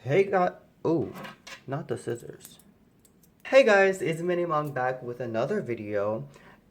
Hey guys, oh, not the scissors. Hey guys, it's Minimong back with another video.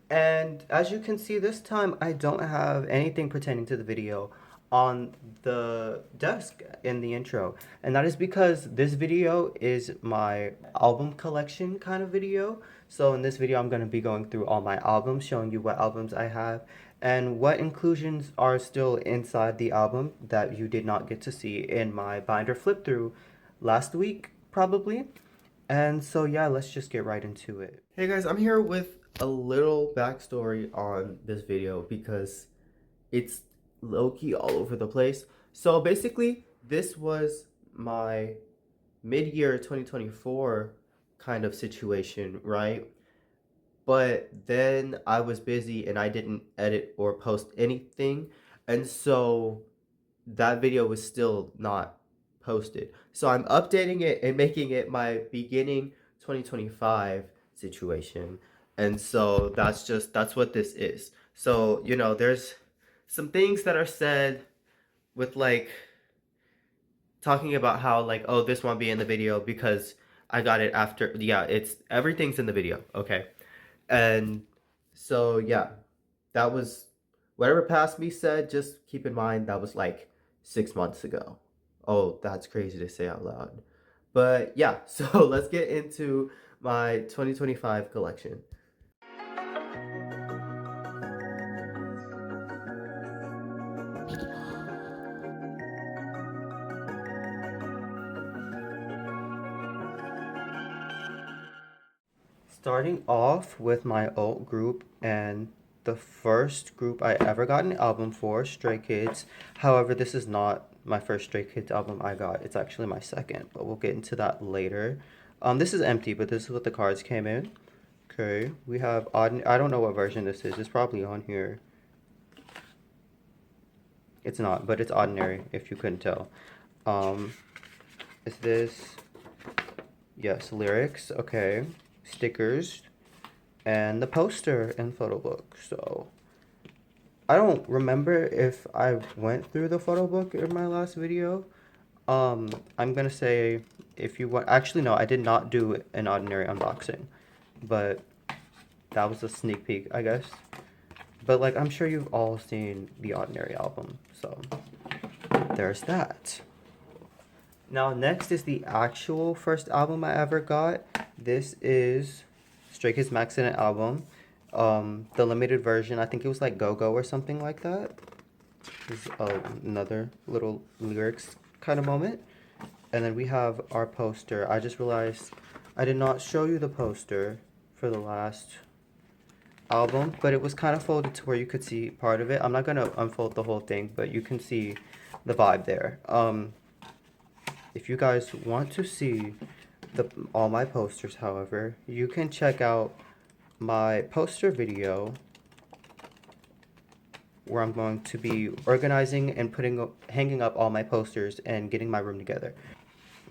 And as you can see this time, I don't have anything pertaining to the video on the desk in the intro. And that is because this video is my album collection kind of video. So in this video, I'm going to be going through all my albums, showing you what albums I have and what inclusions are still inside the album that you did not get to see in my binder flip through last week, probably. And so, yeah, let's just get right into it. Hey guys, I'm here with a little backstory on this video because it's low-key all over the place. So basically, this was my mid-year 2024 kind of situation, right? But then I was busy and I didn't edit or post anything. And so that video was still not posted. So I'm updating it and making it my beginning 2025 situation. And so that's what this is. So, there's some things that are said with like talking about how like, oh, this won't be in the video because I got it after. Yeah, it's everything's in the video, okay? And so yeah, that was whatever past me said, just keep in mind that was like 6 months ago. Oh, that's crazy to say out loud. But yeah, so let's get into my 2025 collection. Starting off with my alt group and the first group I ever got an album for, Stray Kids. However, this is not my first Stray Kids album I got. It's actually my second, but we'll get into that later. This is empty, but this is what the cards came in. Okay, we have odd. I don't know what version this is. It's probably on here. It's not, but it's ordinary if you couldn't tell. Um, is this? Yes, lyrics. Okay, stickers, and the poster and photo book. So I don't remember if I went through the photo book in my last video. I'm gonna say if you want, actually no, I did not do an ordinary unboxing, but that was a sneak peek, I guess. But like, I'm sure you've all seen the Ordinary album, so there's that. Now next is the actual first album I ever got. This is Stray Kids Max in an album. The limited version, I think it was like Go Go or something like that. This is another little lyrics kind of moment. And then we have our poster. I just realized I did not show you the poster for the last album, but it was kind of folded to where you could see part of it. I'm not going to unfold the whole thing, but you can see the vibe there. If you guys want to see all my posters, however, you can check out my poster video where I'm going to be organizing and hanging up all my posters and getting my room together.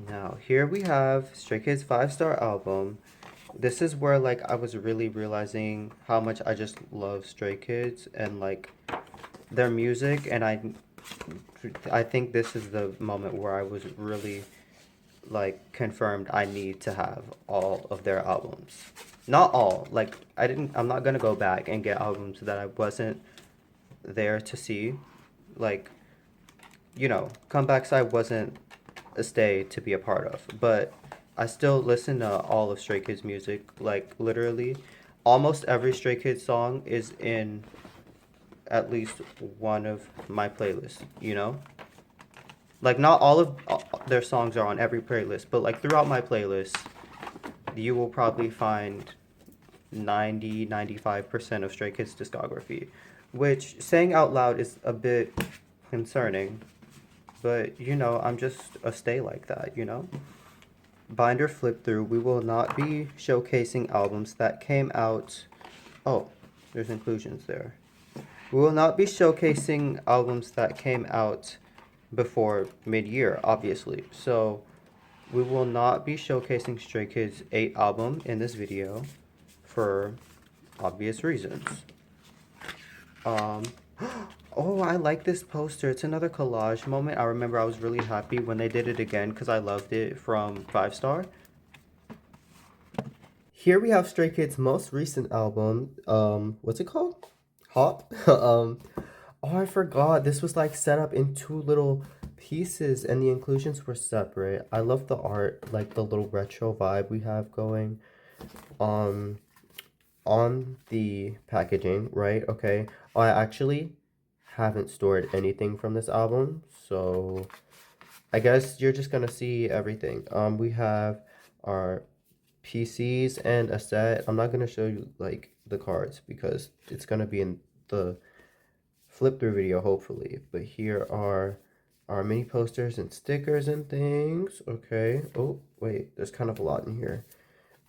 Now, here we have Stray Kids 5-star album. This is where like I was really realizing how much I just love Stray Kids and like their music, and I think this is the moment where I was really like confirmed I need to have all of their albums. Not all, like I'm not gonna go back and get albums that I wasn't there to see. Like, comebacks I wasn't a stay to be a part of, but I still listen to all of Stray Kids music. Like literally almost every Stray Kids song is in at least one of my playlists, like not all of their songs are on every playlist, but like throughout my playlist you will probably find 95% of Stray Kids discography, which saying out loud is a bit concerning, but I'm just a stay like that. Binder flip through, we will not be showcasing albums that came out. Oh, there's inclusions there. We will not be showcasing albums that came out before mid-year, obviously. So we will not be showcasing Stray Kids 8 album in this video for obvious reasons. Oh, I like this poster. It's another collage moment. I remember I was really happy when they did it again because I loved it from 5 Star. Here we have Stray Kids' most recent album. What's it called? Hop. Oh, I forgot. This was like set up in 2 little pieces and the inclusions were separate. I love the art, like the little retro vibe we have going um on the packaging, right? Okay. I actually haven't stored anything from this album, so I guess you're just gonna see everything. We have our PCs and a set. I'm not gonna show you like the cards because it's gonna be in the flip through video hopefully. But here are our mini posters and stickers and things. Okay. Oh wait, there's kind of a lot in here.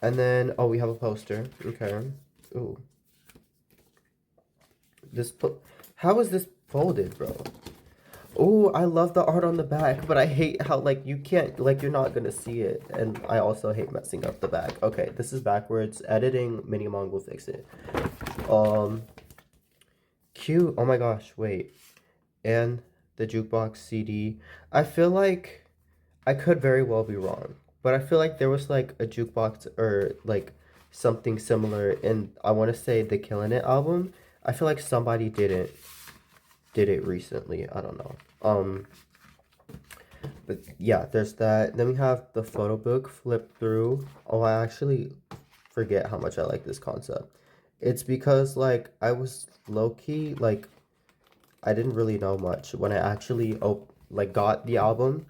And then oh, we have a poster. Okay. Ooh. How is this folded, bro? Oh, I love the art on the back, but I hate how, like, you can't, like, you're not gonna see it. And I also hate messing up the back. Okay, this is backwards. Editing, minimong will fix it. Um, cute. Oh my gosh, wait. And the jukebox CD. I feel like I could very well be wrong, but I feel like there was, like, a jukebox or, like, something similar in, I want to say, the Killin' It album. I feel like somebody did it recently. I don't know. But yeah, there's that. Then we have the photo book flip through. Oh, I actually forget how much I like this concept. It's because like I was low key like I didn't really know much when I actually like got the album.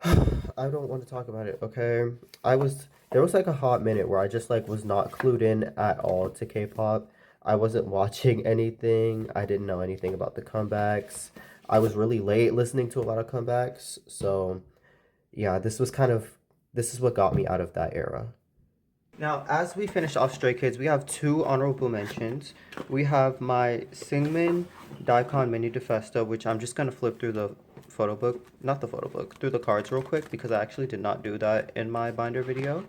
I don't want to talk about it, okay? There was like a hot minute where I just like was not clued in at all to K-pop. I wasn't watching anything. I didn't know anything about the comebacks. I was really late listening to a lot of comebacks. So, yeah, this is what got me out of that era. Now, as we finish off Stray Kids, we have 2 honorable mentions. We have my Singmin Daikon Mini Defesta, which I'm just going to flip through the photo book, not the photo book, through the cards real quick because I actually did not do that in my binder video.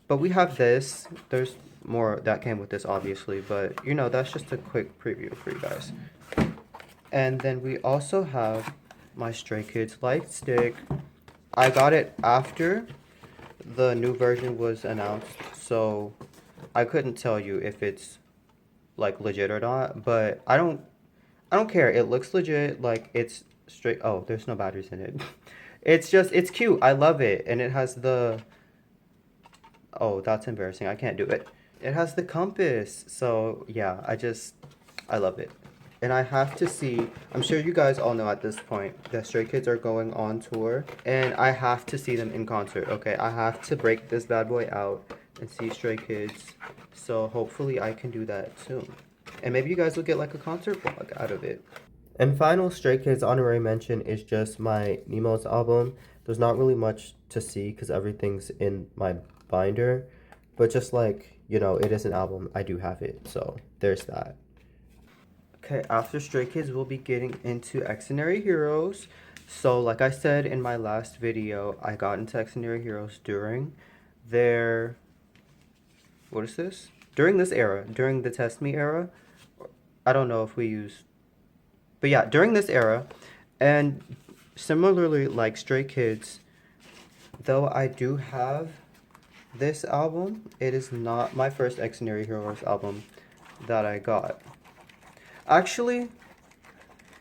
But we have this. There's more that came with this, obviously, but you know, that's just a quick preview for you guys. And then we also have my Stray Kids light stick. I got it after the new version was announced, so I couldn't tell you if it's like legit or not, but I don't care. It looks legit, like it's straight. Oh, there's no batteries in it. It's cute. I love it. And it has the, oh, that's embarrassing. I can't do it. It has the compass. So yeah, I love it. And I have to see, I'm sure you guys all know at this point that Stray Kids are going on tour. And I have to see them in concert, okay? I have to break this bad boy out and see Stray Kids. So hopefully I can do that soon. And maybe you guys will get like a concert vlog out of it. And final Stray Kids honorary mention is just my Nemo's album. There's not really much to see because everything's in my binder. But just like, you know, it is an album. I do have it. So there's that. Okay, after Stray Kids, we'll be getting into Excenary Heroes. So, like I said in my last video, I got into Excenary Heroes during their... What is this? During this era. During the Test Me era. I don't know if we use... But yeah, during this era. And similarly, like Stray Kids, though I do have this album, it is not my first Excenary Heroes album that I got. Actually,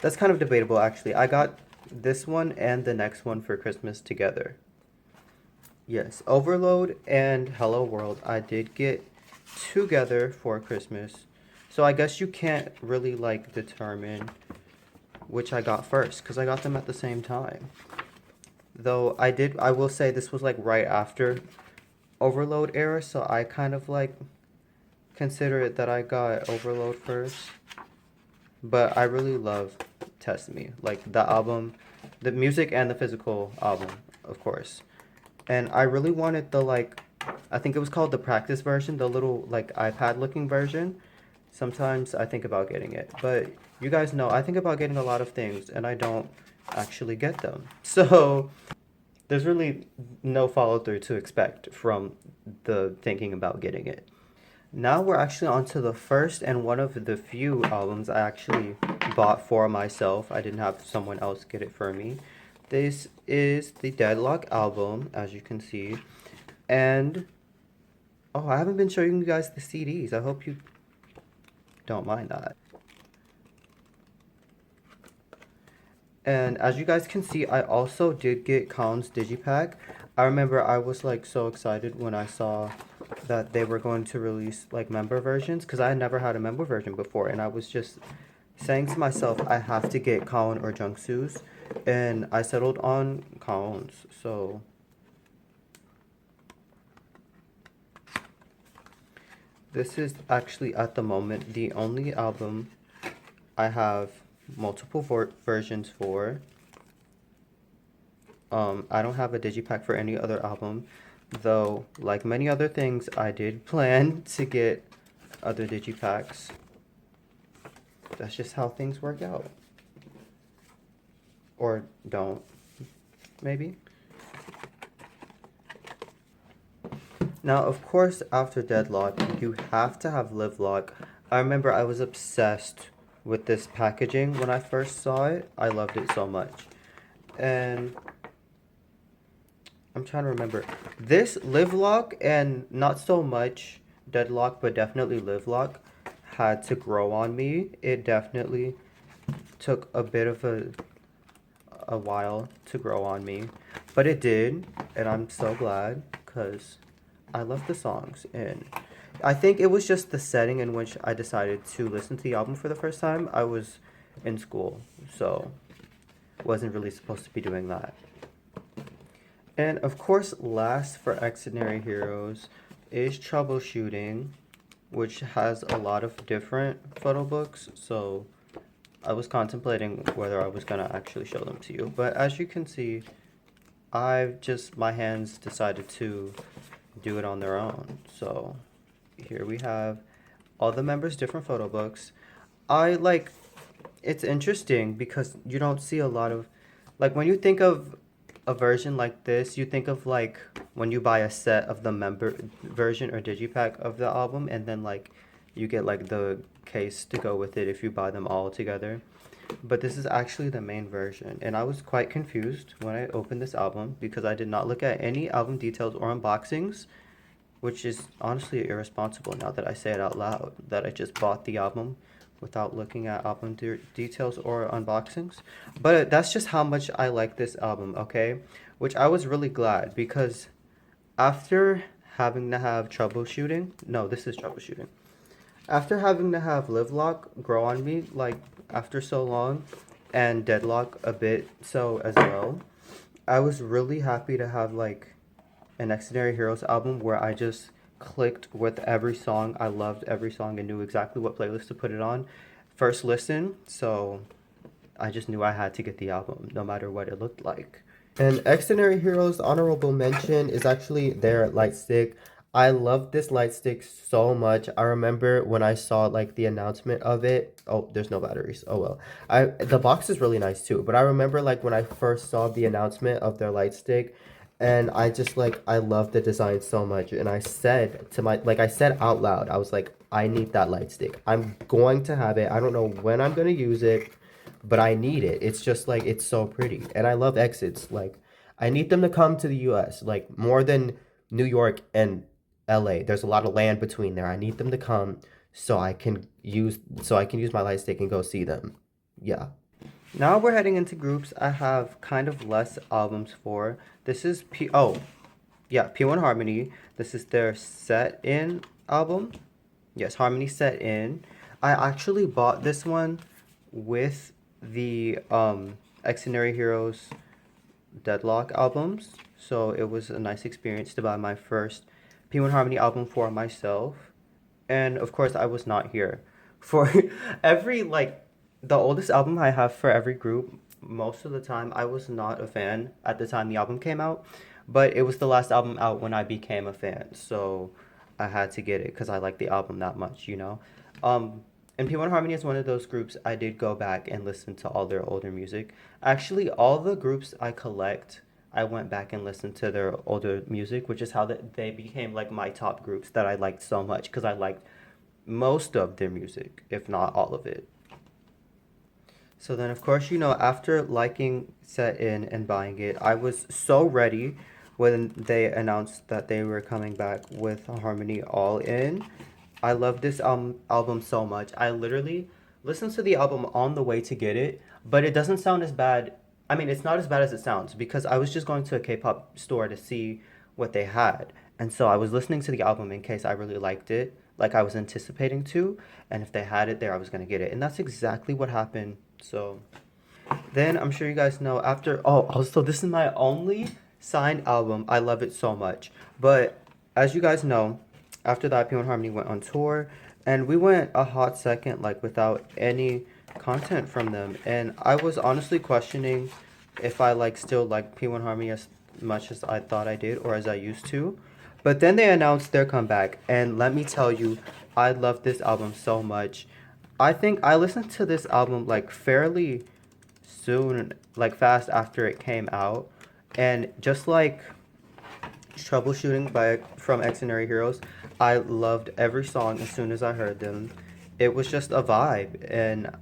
that's kind of debatable, actually. I got this one and the next one for Christmas together. Yes, Overload and Hello World I did get together for Christmas. So I guess you can't really, like, determine which I got first, because I got them at the same time. Though I will say this was, like, right after Overload era, so I kind of, like, consider it that I got Overload first. But I really love Test Me. Like, the album, the music and the physical album, of course. And I really wanted the, like, I think it was called the practice version, the little, like, iPad-looking version. Sometimes I think about getting it. But you guys know, I think about getting a lot of things, and I don't actually get them. So, there's really no follow-through to expect from the thinking about getting it. Now we're actually on to the first and one of the few albums I actually bought for myself. I didn't have someone else get it for me. This is the Deadlock album, as you can see. And, oh, I haven't been showing you guys the CDs. I hope you don't mind that. And as you guys can see, I also did get Kahn's Digipack. I remember I was like so excited when I saw that they were going to release like member versions, because I had never had a member version before, and I was just saying to myself, I have to get Kahn or Jungsu's, and I settled on Kahn's. So this is actually at the moment the only album I have multiple versions for. I don't have a digipack for any other album, though like many other things I did plan to get other digipacks. That's just how things work out. Or don't, maybe. Now, of course, after Deadlock, you have to have Live Lock. I remember I was obsessed with this packaging when I first saw it. I loved it so much. And I'm trying to remember. This Live Lock and not so much Deadlock, but definitely Live Lock had to grow on me. It definitely took a bit of a while to grow on me, but it did, and I'm so glad because I love the songs. And I think it was just the setting in which I decided to listen to the album for the first time. I was in school, so wasn't really supposed to be doing that. And of course, last for Extraordinary Heroes is Troubleshooting, which has a lot of different photo books, so I was contemplating whether I was gonna actually show them to you. But as you can see, my hands decided to do it on their own. So here we have all the members' different photo books. It's interesting because you don't see a lot of, like when you think of a version like this, you think of like when you buy a set of the member version or digipack of the album, and then like you get like the case to go with it if you buy them all together. But this is actually the main version, and I was quite confused when I opened this album because I did not look at any album details or unboxings, which is honestly irresponsible now that I say it out loud, that I just bought the album without looking at album details or unboxings. But that's just how much I like this album, okay? Which I was really glad because after having to have Troubleshooting, no, this is Troubleshooting. After having to have Live Lock grow on me, like after so long, and Deadlock a bit so as well, I was really happy to have like an Extraordinary Heroes album where I just clicked with every song. I loved every song and knew exactly what playlist to put it on first listen, so I just knew I had to get the album no matter what it looked like. And Extraordinary Heroes honorable mention is actually their light stick. I love this light stick so much. I remember when I saw like the announcement of it. Oh, there's no batteries. Oh well. The box is really nice too, but I remember like when I first saw the announcement of their light stick, and I just like I love the design so much, and I said to I said out loud, I was like, I need that light stick. I'm going to have it. I don't know when I'm going to use it, but I need it. It's just like it's so pretty. And I love exits. Like I need them to come to the US, like more than New York and LA. There's a lot of land between there. I need them to come so I can use my light stick and go see them. Yeah. Now we're heading into groups I have kind of less albums for. This is P1 Harmony. This is their Set In album. Yes, Harmony Set In. I actually bought this one with the Extraordinary Heroes Deadlock albums, so it was a nice experience to buy my first P1 Harmony album for myself. And of course, I was not here for every the oldest album I have for every group. Most of the time, I was not a fan at the time the album came out, but it was the last album out when I became a fan, so I had to get it because I like the album that much, you know. And P1 Harmony is one of those groups I did go back and listen to all their older music. Actually, all the groups I collect, I went back and listened to their older music, which is how they became like my top groups that I liked so much because I liked most of their music, if not all of it. So then, of course, you know, after liking Set In and buying it, I was so ready when they announced that they were coming back with Harmony All In. I love this album so much. I literally listened to the album on the way to get it, but it doesn't sound as bad. I mean, it's not as bad as it sounds because I was just going to a K-pop store to see what they had. And so I was listening to the album in case I really liked it, like I was anticipating to, and if they had it there, I was going to get it. And that's exactly what happened. So then I'm sure you guys know after, oh, also this is my only signed album. I love it so much. But as you guys know, after that, P1 Harmony went on tour, and we went a hot second like without any content from them. And I was honestly questioning if I like still like P1 Harmony as much as I thought I did or as I used to. But then they announced their comeback, and let me tell you, I love this album so much. I think I listened to this album like fairly soon, like fast after it came out, and just like Troubleshooting by from Extraordinary Heroes, I loved every song as soon as I heard them. It was just a vibe, and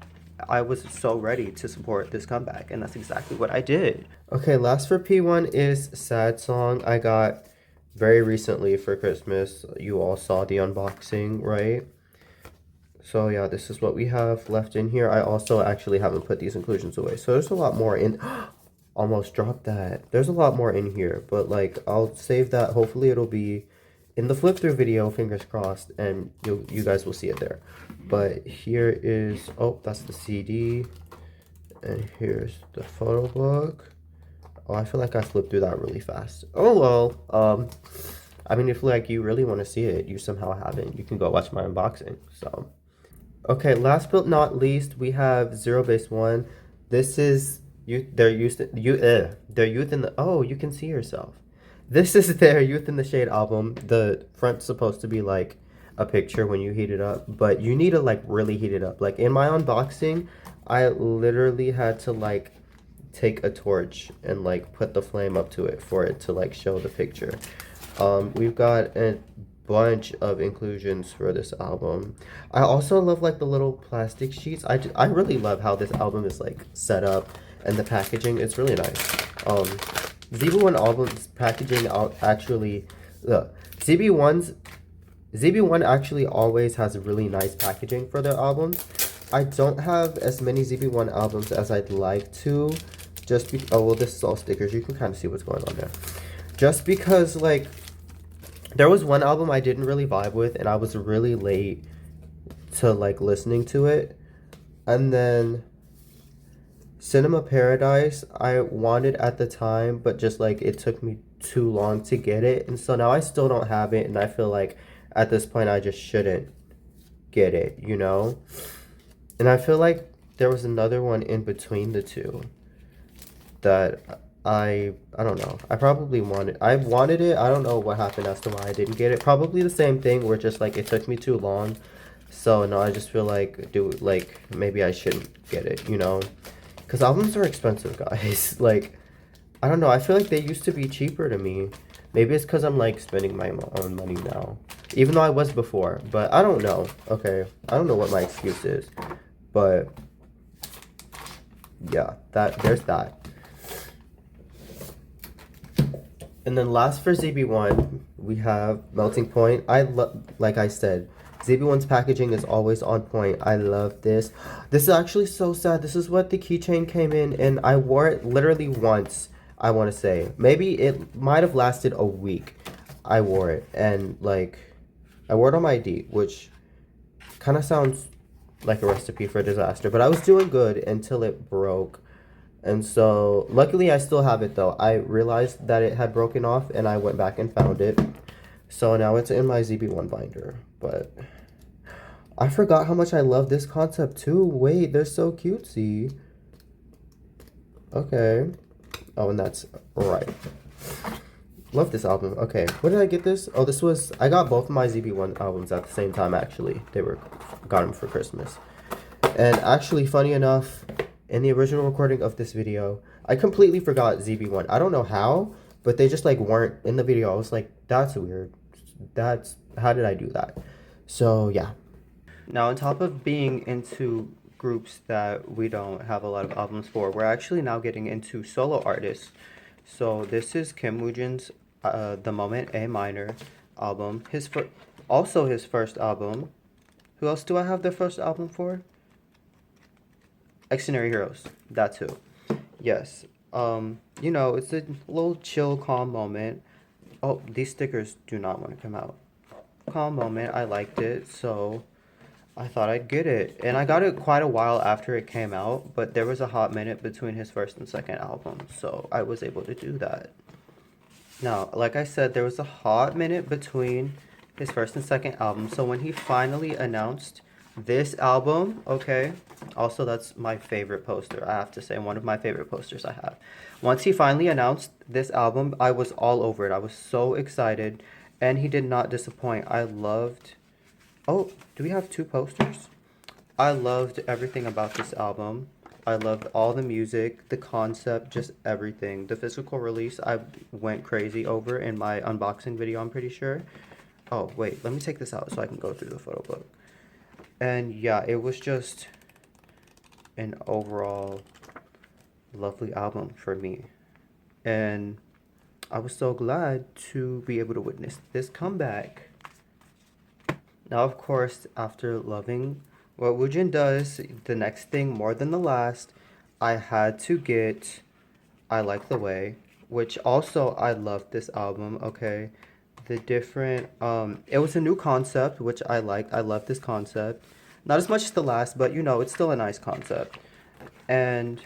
I was so ready to support this comeback, and that's exactly what I did. Okay, last for P1 is Sad Song. I got very recently for Christmas. You all saw the unboxing, right? So yeah, this is what we have left in here. I also actually haven't put these inclusions away. So there's a lot more in... Almost dropped that. There's a lot more in here, but like I'll save that. Hopefully it'll be in the flip through video, fingers crossed, and you guys will see it there. But here is, oh, that's the CD, and here's the photo book. Oh, I feel like I flipped through that really fast. Oh well, I mean, if like you really want to see it, you somehow haven't, you can go watch my unboxing. So okay, last but not least, we have Zero Base One. This is their youth in the, oh, you can see yourself. This is their Youth in the Shade album. The front's supposed to be like a picture when you heat it up, but you need to like really heat it up. Like in my unboxing, I literally had to like take a torch and like put the flame up to it for it to like show the picture. We've got a bunch of inclusions for this album. I also love like the little plastic sheets. I really love how this album is like set up, and the packaging, it's really nice. ZB1 album's packaging actually, ZB1 actually always has really nice packaging for their albums. I don't have as many ZB1 albums as I'd like to, oh well, this is all stickers, you can kind of see what's going on there. Just because like, there was one album I didn't really vibe with, and I was really late to like listening to it, and then Cinema Paradise, I wanted at the time, but just like it took me too long to get it. And so now I still don't have it. And I feel like at this point, I just shouldn't get it, you know? And I feel like there was another one in between the two that I don't know. I wanted it. I don't know what happened as to why I didn't get it. Probably the same thing where just like it took me too long. So now I just feel like, maybe I shouldn't get it, you know? Because albums are expensive, guys. Like, I don't know. I feel like they used to be cheaper to me. Maybe it's because I'm, like, spending my own money now. Even though I was before. But I don't know. Okay. I don't know what my excuse is. But, yeah. There's that. And then last for ZB1, we have Melting Point. Like I said, ZB1's packaging is always on point. I love this. This is actually so sad. This is what the keychain came in, and I wore it literally once, I want to say. Maybe it might have lasted a week. I wore it, and like, I wore it on my ID, which kind of sounds like a recipe for disaster, but I was doing good until it broke. And so, luckily I still have it though. I realized that it had broken off, and I went back and found it. So now it's in my ZB1 binder, but I forgot how much I love this concept too. Wait, they're so cutesy. Okay. Oh, and that's right. Love this album. Okay, where did I get this? Oh, I got both of my ZB1 albums at the same time, actually. Got them for Christmas. And actually, funny enough, in the original recording of this video, I completely forgot ZB1. I don't know how, but they just like weren't in the video. I was like, that's weird. How did I do that? So yeah. Now on top of being into groups that we don't have a lot of albums for. We're actually now getting into solo artists. So this is Kim Woojin's The Moment A Minor album. Also his first album. Who else do I have their first album for? Extraordinary Heroes. That too. Yes. You know, it's a little chill, calm moment. Oh, these stickers do not want to come out. Calm moment. I liked it, so I thought I'd get it. And I got it quite a while after it came out, but there was a hot minute between his first and second album, so I was able to do that. Now, like I said, there was a hot minute between his first and second album, so when he finally announced this album, okay, also that's my favorite poster, I have to say, one of my favorite posters I have. Once he finally announced this album, I was all over it. I was so excited, and he did not disappoint. I loved... Oh, do we have two posters? I loved everything about this album. I loved all the music, the concept, just everything. The physical release, I went crazy over in my unboxing video, I'm pretty sure. Oh, wait, let me take this out so I can go through the photo book. And yeah, it was just an overall lovely album for me. And I was so glad to be able to witness this comeback. Now, of course, after loving what Woojin does, the next thing more than the last, I had to get I Like the Way, which also I loved this album, okay? The different, it was a new concept, which I liked. I love this concept. Not as much as the last, but you know, it's still a nice concept. And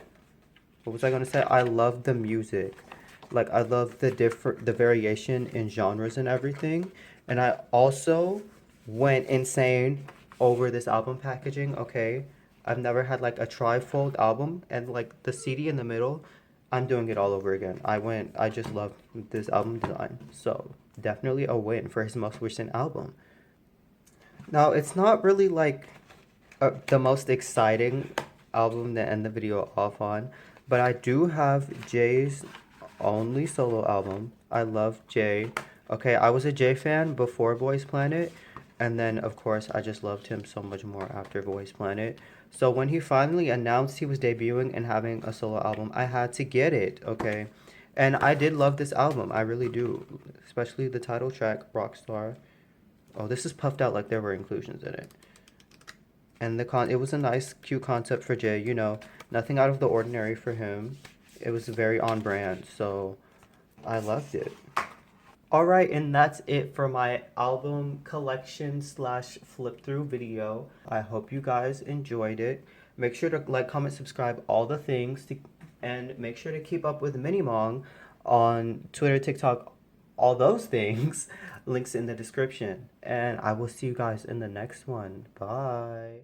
what was I gonna say? I love the music. Like, I love the variation in genres and everything. And I also went insane over this album packaging, okay? I've never had like a trifold album, and like the CD in the middle, I'm doing it all over again. I just love this album design. So definitely a win for his most recent album. Now, it's not really like the most exciting album to end the video off on, but I do have Jay's only solo album. I love Jay. Okay, I was a Jay fan before Boys Planet, and then of course I just loved him so much more after Boys Planet. So when he finally announced he was debuting and having a solo album, I had to get it, okay? And I did love this album, I really do. Especially the title track, Rockstar. Oh, this is puffed out like there were inclusions in it. And it was a nice, cute concept for Jay, you know, nothing out of the ordinary for him. It was very on brand, so I loved it. Alright, and that's it for my album collection slash flip through video. I hope you guys enjoyed it. Make sure to like, comment, subscribe, all the things, and make sure to keep up with Minimong on Twitter, TikTok, all those things. Links in the description. And I will see you guys in the next one. Bye.